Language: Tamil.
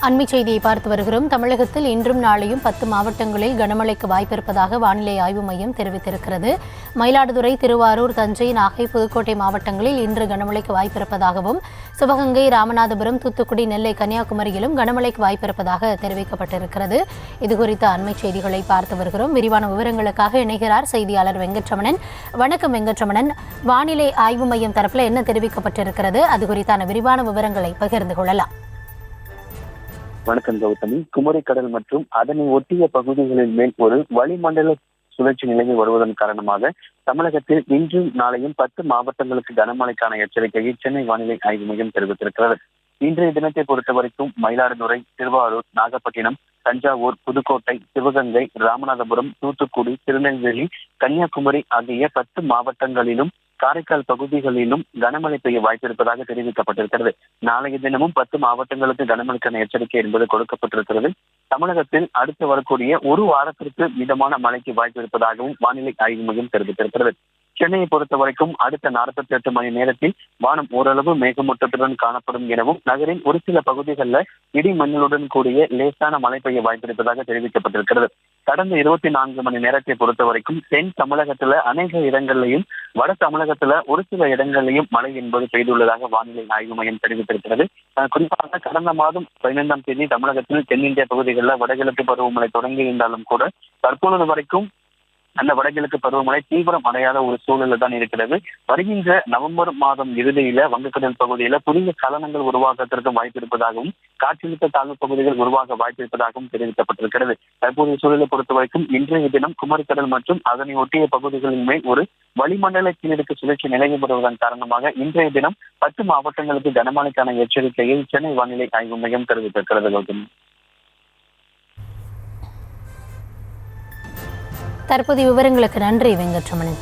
அண்மை செய்தியை பார்த்து வருகிறோம். தமிழகத்தில் இன்றும் நாளையும் 10 மாவட்டங்களில் கனமழைக்கு வாய்ப்பிருப்பதாக வானிலை ஆய்வு மையம் தெரிவித்திருக்கிறது. மயிலாடுதுறை, திருவாரூர், தஞ்சை, நாகை, புதுக்கோட்டை மாவட்டங்களில் இன்று கனமழைக்கு வாய்ப்பிருப்பதாகவும், சிவகங்கை, ராமநாதபுரம், தூத்துக்குடி, நெல்லை, கன்னியாகுமரியிலும் கனமழைக்கு வாய்ப்பிருப்பதாக தெரிவிக்கப்பட்டிருக்கிறது. இதுகுறித்த அண்மை செய்திகளை பார்த்து வருகிறோம். விரிவான விவரங்களுக்காக இணைகிறார் செய்தியாளர் வெங்கட்ரமணன். வணக்கம் வெங்கட்ரமணன். வானிலை ஆய்வு மையம் தரப்பில் என்ன தெரிவிக்கப்பட்டிருக்கிறது? அது குறித்தான விரிவான விவரங்களை பகிர்ந்து கொள்ளலாம். வணக்கம் கௌதமி. குமரி கடல் மற்றும் அதனை ஒட்டிய பகுதிகளின் மேல் ஒரு வளிமண்டல சுழற்சி நிலவி வருவதன் காரணமாக தமிழகத்தில் இன்றும் நாளையும் 10 மாவட்டங்களுக்கு கனமழைக்கான எச்சரிக்கையை சென்னை வானிலை ஆய்வு மையம் தெரிவித்திருக்கிறது. இன்றைய தினத்தை பொறுத்தவரைக்கும் மயிலாடுதுறை, திருவாரூர், நாகப்பட்டினம், தஞ்சாவூர், புதுக்கோட்டை, சிவகங்கை, ராமநாதபுரம், தூத்துக்குடி, திருநெல்வேலி, கன்னியாகுமரி ஆகிய 10 மாவட்டங்களிலும் காரைக்கால் பகுதிகளிலும் கனமழை பெய்ய வாய்ப்பிருப்பதாக தெரிவிக்கப்பட்டிருக்கிறது. நாளைய தினமும் 10 மாவட்டங்களுக்கு கனமழைக்கான எச்சரிக்கை என்பது கொடுக்கப்பட்டிருக்கிறது. தமிழகத்தில் அடுத்து வரக்கூடிய ஒரு வாரத்திற்கு மிதமான மழைக்கு வாய்ப்பு இருப்பதாகவும் வானிலை ஆய்வு மையம் தெரிவித்திருக்கிறது. சென்னையை பொறுத்த வரைக்கும் அடுத்த 48 மணி நேரத்தில் வானம் ஓரளவு மேகமூட்டத்துடன் காணப்படும் எனவும், நகரின் ஒரு சில பகுதிகளில் இடி மண்ணுடன் கூடிய லேசான மழை பெய்ய வாய்ப்பிருப்பதாக தெரிவிக்கப்பட்டிருக்கிறது. கடந்த 24 மணி நேரத்தை பொறுத்த வரைக்கும் தென் தமிழகத்துல அநேக இடங்களிலையும், வட தமிழகத்துல ஒரு சில இடங்களிலையும் மழை என்பது பெய்துள்ளதாக வானிலை ஆய்வு மையம் தெரிவித்திருக்கிறது. குறிப்பாக கடந்த மாதம் 15ஆம் தேதி தமிழகத்தில் தென்னிந்திய பகுதிகளில் வடகிழக்கு பருவமழை தொடங்கி இருந்தாலும் கூட தற்பொழுது வரைக்கும் அந்த வடகிழக்கு பருவமழை தீவிரம் அடையாத ஒரு சூழலில் தான் இருக்கிறது. வருகின்ற நவம்பர் மாதம் இறுதியில வங்கக்கடல் பகுதியில புதிய சலனங்கள் உருவாக்கத்திற்கு வாய்ப்பு இருப்பதாகவும், காற்றழுத்த தாழ்வு பகுதிகள் உருவாக வாய்ப்பு இருப்பதாகவும் தெரிவிக்கப்பட்டிருக்கிறது. தற்போதைய சூழலை பொறுத்த வரைக்கும் இன்றைய தினம் குமரிக்கடல் மற்றும் அதனை ஒட்டிய பகுதிகளின் மேல் ஒரு வளிமண்டல கீழடுக்கு சுழற்சி நிலவி வருவதன் காரணமாக இன்றைய தினம் 10 மாவட்டங்களுக்கு கனமழைக்கான எச்சரிக்கையை சென்னை வானிலை ஆய்வு மையம் தெரிவித்திருக்கிறது. தற்போதைய விவரங்களுக்கு நன்றி வெங்கட்ரமணன்.